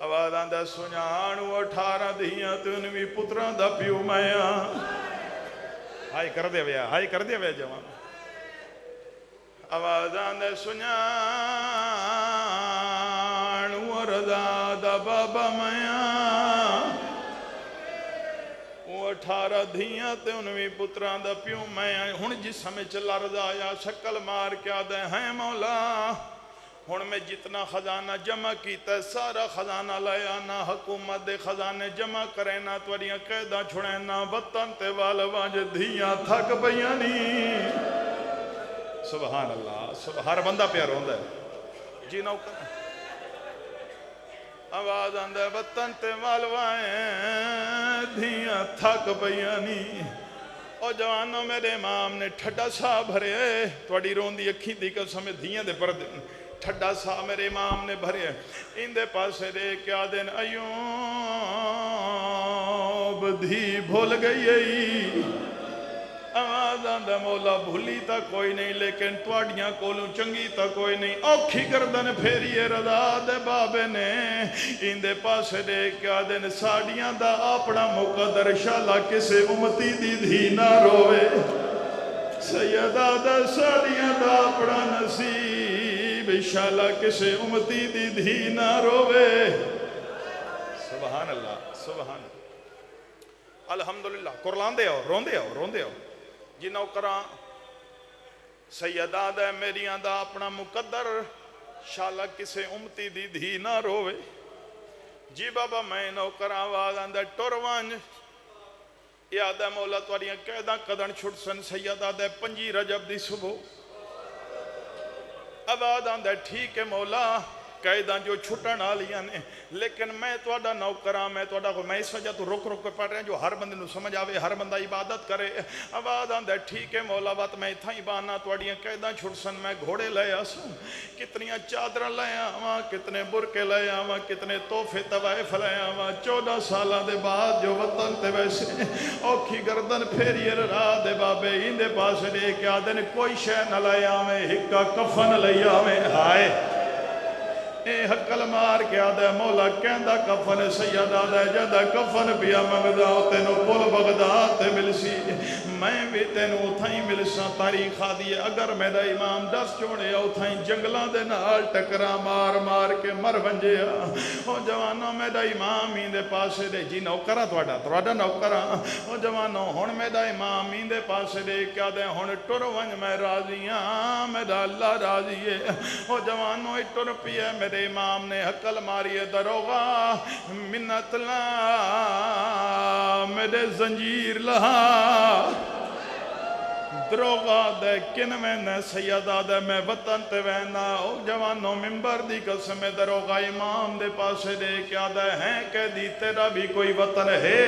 آواز آندہ سنیانو 18 دھیاں تے انوی پتران دا پیو میاں ہائی کر دے ویا جوان آواز آندہ سنیانو رضا دا بابا میاں 18 دھیاں تے انوی پتران دا پیو میاں ہن جس ہمیں چلا رضا یا شکل مار کیا دے ہیں مولا ہن میں جتنا خزانہ جمع کیتا ہے سارا خزانہ لیا نا حکومت دے خزانے جمع کرینا توڑیاں قیدہ چھڑینا وطن تے والوانج دھیاں تھک بیانی سبحان اللہ ہر بندہ پیار ہوندہ ہے جی نوکر آواز آندہ وطن تے والوانج دھیاں تھک بیانی اور جوانوں میرے امام نے ٹھڈا سا بھرے توڑی روندی اکھی دی قسم دھیاں دے پردے ٹھڈا سا میرے امام نے بھرے ان دے پاسے دے کیا دن ایوب دھی بھول گئی آواز آندہ مولا بھولی تا کوئی نہیں لیکن توڑیاں کولوں چنگی تا کوئی نہیں اوکھی گردن پھیریے رضا دے بابے نے ان دے پاسے دے کیا دن ساڑیاں دا اپنا مقدر شالا کسے امتی دی دھی نہ روے سیدہ دا ساڑیاں دا اپنا نصیب انشاءاللہ کسے امتی دی دھی نہ روے سبحان اللہ الحمدللہ قرآن دے آؤ روندے آؤ جی نوکران سیدہ دے میریاں دا اپنا مقدر شالا کسے امتی دی دھی نہ روے جی بابا میں نوکران آواز آندہ ٹوروانج یاد ہے مولا توڑیاں قیدہ قدن چھٹ سن سیدہ دے 5 رجب دی صبح آواز آندہ ٹھیک ہے مولا قیدہ جو چھٹن آلیاں نے لیکن میں توڑا نوکران میں اس وجہ تو رک کے پڑھ رہے ہیں جو ہر بندے نو سمجھ آوے ہر بندہ عبادت کرے آواز آندہ ٹھیک ہے مولا بات میں تھا ہی بانا توڑیاں قیدہ چھٹ سن میں گھوڑے لے آسوں کتنیاں چادرہ لے آواں کتنے برکے لے آواں کتنے توفے طوائف لے آواں 14 سالہ دے بعد جو وطن تے ویسے اوکھی گردن پھیریے راہ دے بابے ان دے پاس دے کیا دن کوئی شے نہ لے آویں ہکا کفن لے آویں ہائے اے حقل مار کے آدھے مولا کہندہ کفن سیدہ دے جدہ کفن پیا مگدہ تینو پل بغداد تے ملسی میں بھی تینو اتھائیں ملسا تاریخ آدھی اگر میرا امام دس چوڑے اتھائیں جنگلہ دے نال ٹکرا مار کے مر بنجے او جوانوں میرا امام ہی دے پاسے دے جی نوکرہ توڑا نوکرہ او جوانوں ہون میرا امام ہی دے پاسے دے کیا دے ہون ٹر ونج میں راضیاں میرا اللہ راضی ہے او جوانوں ٹر پیے میرے امام نے حقل ماری دروغا منت لا میرے زنجیر لہا دروغا دے کن وینے سیدہ دے میں وطن تے وینا او جوانوں ممبر دی قسم دروغا امام دے پاسے دے کیا دے ہیں کہ دی تیرا بھی کوئی وطن ہے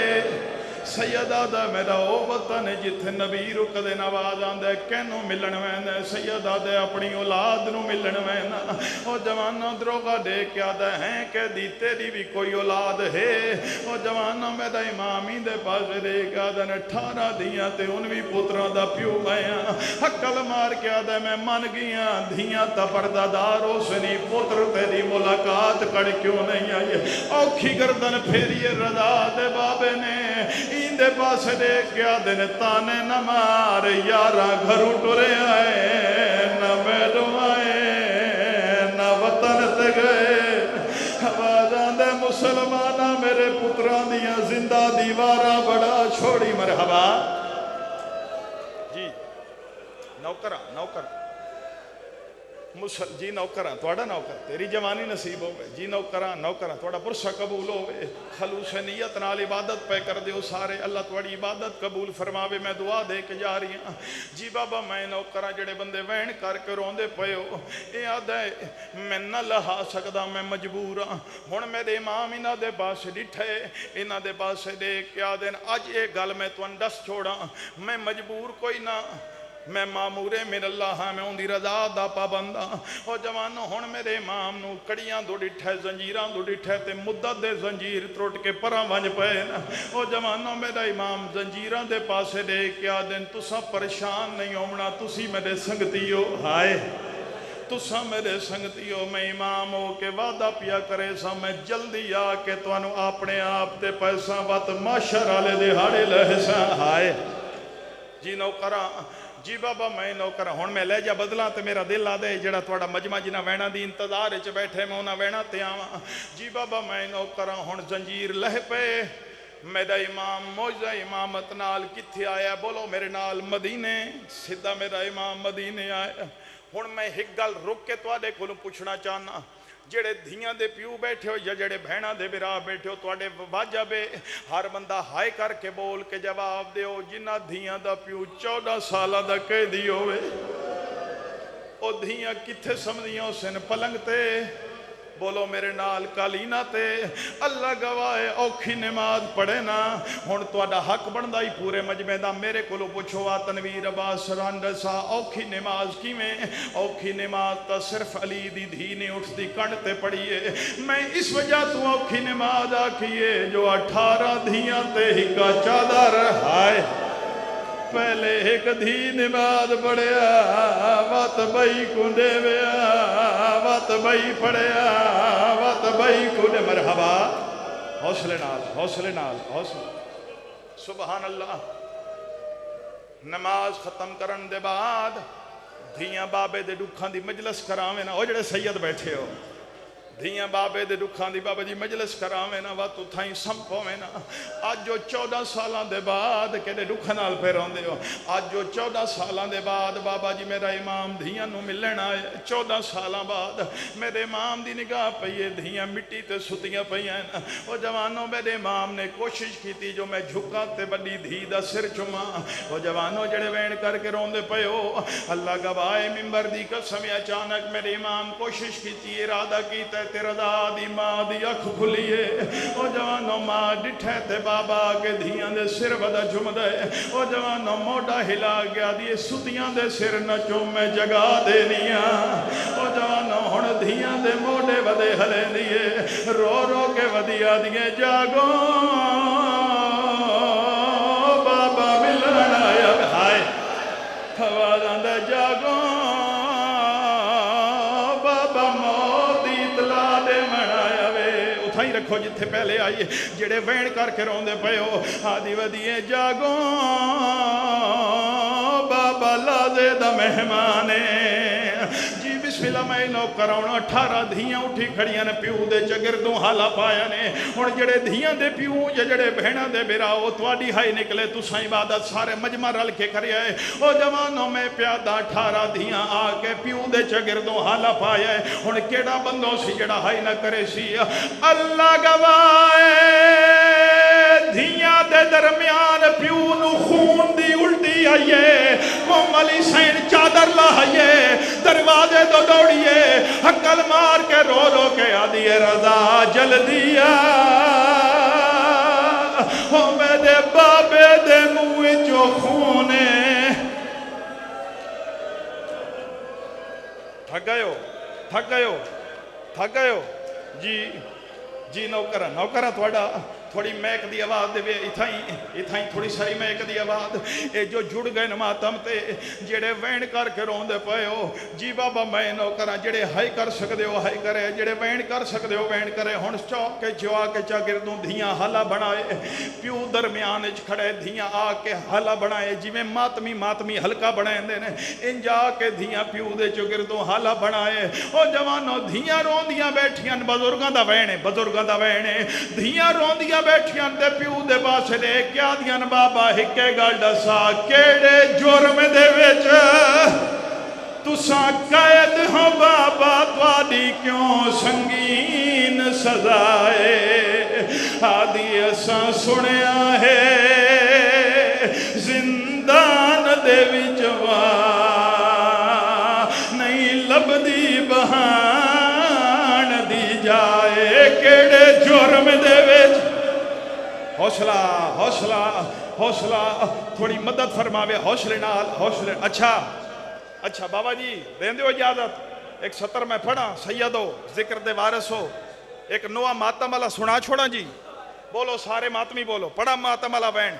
سیدہ دا میرا او وطن جتھے نبی رک دے نواز آندے کینو ملن وینے سیدہ دے اپنی اولاد نو ملن وینا او جوانوں دروغا دے کیا دے ہیں کہ دی تیری بھی کوئی اولاد ہے او جوانوں میرا امامی دے پاس دے کیا دے 18 دیاں تے انوی پتران دا پیو میاں حقل مار کیا دے میں من گیاں دھیاں تا پردہ دارو سنی پتر تیری ملاقات کڑ کیوں نہیں آئی اوکھی گردن پھیریے رضا دے بابے نے این دے پاس دے کیا دن تانے نہ مار یارہ گھرو ٹرے آئے نہ بیٹو آئے نہ وطن تے گئے آوازاں دے مسلمانہ میرے پتران دیاں زندہ دیوارہ بڑا چھوڑی مرحبا جی نوکرہ جی نوکران توڑا نوکر تیری جوانی نصیب ہوئے جی نوکران توڑا پرسہ قبول ہوئے خلوص نیت نال عبادت پہ کر دیو سارے اللہ توڑی عبادت قبول فرماوے میں دعا دے کے جا رہی ہوں جی بابا میں نوکران جڑے بندے وین کر کے روندے پئے ہو اے آدھے میں نہ لہا سکدا میں مجبور ہوں ہن میرے امام انہاں دے پاس ڈٹھے انہاں دے پاس دے کیا دن اج اے گل میں تو اندس چھوڑا میں مجبور کوئی نہ میں معمورے من اللہ ہاں میں اندی رضا دا پابند ہاں او جوانو ہن میرے امام نو کڑیاں دو ڈٹھے زنجیراں دو ڈٹھے تے مدت دے زنجیر ترٹ کے پراں ونج پئے نا او جوانو میرا امام زنجیراں دے پاسے دے کیا دن تساں پریشان نہیں ہونا تسی میرے سنگتیو ہائے تساں میرے سنگتیو میں امام ہو کے وعدہ پیا کرے سا میں جلدی آ کے توانو اپنے آپ تے پیسہ وات معاشر والے دہاڑے لے سا ہائے جی نوکراں جی بابا میں نوکر ہوں میں لے جا بدلاں تے میرا دل آ دے جڑا تھوڑا مجمع جنہ وینا دی انتظار چ بیٹھے میں انہاں وینا تے آواں جی بابا میں نوکر ہوں زنجیر لہ پے میرا امام موجزہ امامت نال کتھے آیا بولو میرے نال مدینے سدھا میرا امام مدینے آیا ہوں میں ایک گل رک کے تواڈے کولوں پوچھنا چاہنا جڑے دھیاں دے پیو بیٹھے ہو یا جڑے بہناں دے برا بیٹھے ہو تواڈے واجب ہے ہر بندہ ہائے کر کے بول کے جواب دیو جنہ دھیاں دا پیو 14 سالہ دا قیدی ہوئے او دھیاں کتھے سمجھیاں سن پلنگ تے بولو میرے نال کالینہ تے اللہ گواہ اوکھی نماز پڑھے نا ہن تواڈا حق بندا ہی پورے مجمع دا میرے کولو پوچھو آ تنویر عباس رانڈسا اوکھی نماز کیویں اوکھی نماز تا صرف علی دی دھی نے اٹھتی کنڈ تے پڑھیے میں اس وجہ تو اوکھی نماز آکھیے جو 18 دھیاں تے ہکا چادر ہائے پہلے ایک دھی نماز پڑھیا وات بھائی کندے ویا وات بھائی پڑھیا وات بھائی کندے مرحبا حوصلے نال حوصلے سبحان اللہ نماز ختم کرن دے بعد دھیاں بابے دے دکھاں دی مجلس کراویں نا او جڑے سید بیٹھے ہو دھیاں بابے دے دکھاں دی بابا جی مجلس کراویں نا وات اتھائیں سمپویں نا آج جو 14 سالاں دے بعد کہنے دکھاں نال پہ روندے ہو آج جو 14 سالاں دے بعد بابا جی میرا امام دھیاں نو ملن آئے 14 سالاں بعد میرے امام دی نگاہ پئیے دھیاں مٹی تے ستیاں پئیاں نا وہ جوانوں میرے امام نے کوشش کی تھی جو میں جھکا تے بڑی دھی دا سر چما وہ جوانوں جڑے وین کر کے روندے پئے ہو اللہ گواہ ممبر دی قسم اچانک میرے امام کوشش کی تھی ارادہ کیتا تیرا دادی ماں دی اکھ کھلیے او جوانوں ماں ڈٹھے تے بابا کے دھیاں دے سر ودا جم دے او جوانوں موڈا ہلا گیا دی ستیاں دے سر نہ چوم میں جگا دینیاں او جوانوں ہن دھیاں دے موڈے ودے ہلے دیے رو رو کے ودیا دیے جاگو بابا ملن آیا ہائے آوازاں دے جاگو رکھو جتھے پہلے آئیے جڑے وین کر کے روندے پئے ہو آدھی ودیے جاگو بابا لازے دا مہمانے جی بسم اللہ میں نو کراؤنا 18 دھیاں اٹھی کھڑیاں نے پیو دے چگردوں حالا پایا نے ہن جڑے دھیاں دے پیو یا جڑے بہناں دے براؤ تواڈی ہائی نکلے تساں عبادت سارے مجمع رل کے کریا ہے او جوانوں میں پیادا 18 دھیاں آ کے پیو دے چگردوں حالا پایا ہے ہن کیڑا بندوں سی جڑا ہائی نہ کرے سی اللہ گواہ دھیاں دے درمیان پیو نو خون دی الٹی آئیے قوم علی سین چادر لائیے دروازے دو دوڑیے حقل مار کے رو رو کے آدھی رضا جل دیا ہو میرے بابے دے منہ جو خونے تھک گئے ہو جی نوکرہ تھوڑا تھوڑی میک دی آواز دے وے اتھائیں تھوڑی ساری میک دی آواز اے جو جڑ گئے نماتم تے جڑے وین کر کے روندے پئے ہو جی بابا میں نوکراں جڑے ہائی کر سکدے ہو ہائی کرے جڑے وین کر سکدے ہو وین کرے ہن چوک کے جوا کے چاگردوں دھیاں حالا بنائے پیو درمیان وچ کھڑے دھیاں آ کے حالا بنائے جویں ماتمی ہلکا بنائندے نے انج آ کے دھیاں پیو دے چاگردوں حالا بنائے او جوانو دھیاں روندیاں بیٹھیاں بزرگاں دا وینے دھیاں روندیاں بیٹھیاں دے پیو دے پاسے دے کیا دیاں بابا ہکے گل دسا کیڑے جرم دے وچ تساں قید ہو بابا تواڈی کیوں سنگین سزائے آدھی اساں سنیا ہے زندان دے وچ نہیں لبدی بہان دی جائے کیڑے جرم دے وچ حوصلہ تھوڑی مدد فرماوے حوصلے نال حوصلے اچھا بابا جی دین دیو اجازت ایک سطر میں پڑھا سیدو ذکر دے وارث ہو ایک نوا ماتم والا سنا چھوڑا جی بولو سارے ماتمی بولو پڑھا ماتم والا بین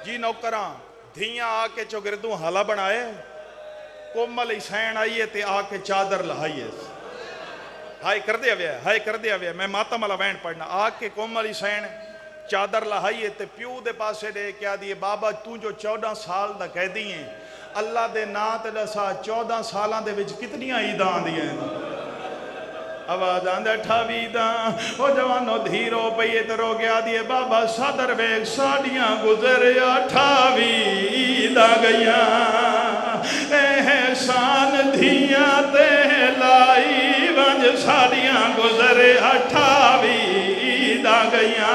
جی نوکراں دھیاں آ کے چوگردوں حالا بنائے کومل حسین آئیے تے آ کے چادر لہائیے ہائے کر دیا ویا میں ماتم والا بین پڑھنا آ کے کومل حسین چادر لہائیے تے پیو دے پاسے دے کیا دیئے بابا تو جو 14 سال دا کہہ دیئے اللہ دے نا تے دسا 14 سالان دے وچ کتنیاں عیداں دیئے آواز آندے 28 عیداں او جوانو دھیرو پئیے تے رو گیا دیئے بابا صدر ویک ساڑیاں گزر 28 عیداں گئیاں احسان دھیاں تے لائی ونج ساڑیاں گزر 28 عیداں گئیاں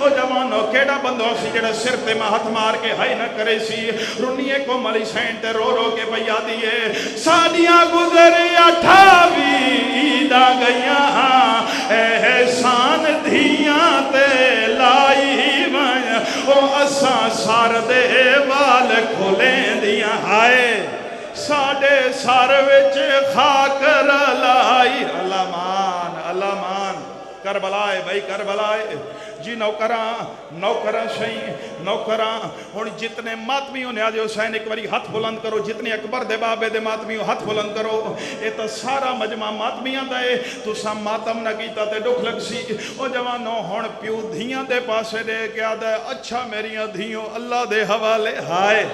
او جوانو کیڑا بندو سی جڑا سر تے ہاتھ مار کے ہائی نہ کرے سی رنیے کو ملی سین تے رو رو کے بیا دیئے ساڑیاں گزر 28 عیداں گئیاں احسان دھیاں تے لائی ون او اساں سار دے وال کھولیں دیاں ہائے ساڑے سار وچ خاکر لائی اللہ مان کربلائے بھائی کربلائے جی نوکراں شہی نوکراں ہن جتنے ماتمیوں نے آج حسین ایک باری ہاتھ بلند کرو جتنے اکبر دے بابے دے ماتمیوں ہاتھ بلند کرو اے تا سارا مجمع ماتمیاں دے تو سام ماتم نہ کیتا تے دکھ لگ سی او جوانو ہن پیو دھیاں دے پاسے دے کیا دے اچھا میریاں دھیوں اللہ دے حوالے ہائے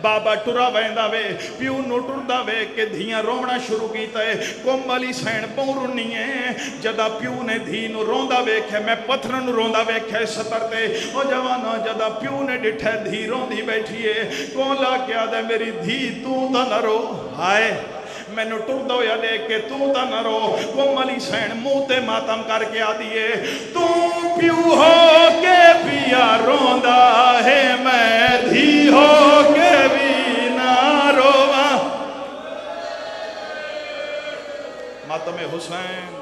بابا ٹرا ویندا وے پیو نو ٹردا وے کہ دھیاں رونا شروع کیتا ہے کومل حسین پورنی ہے جدا پیو نے دھی نو روندا ویکھے میں پتھر نو روندا ویکھے سطر تے او جوانو جدا پیو نے ڈٹھے دھی روندی بیٹھی ہے کولا کیا دے میری دھی تو تا نہ رو ہائے میں نو ٹر دو یا دیکھ کے تو تا نہ رو کومل حسین منہ تے ماتم کر کے آ دیئے تو پیو ہو کے پیا روندا ہے میں دھی ہو کے بھی نہ رواں ماتم حسین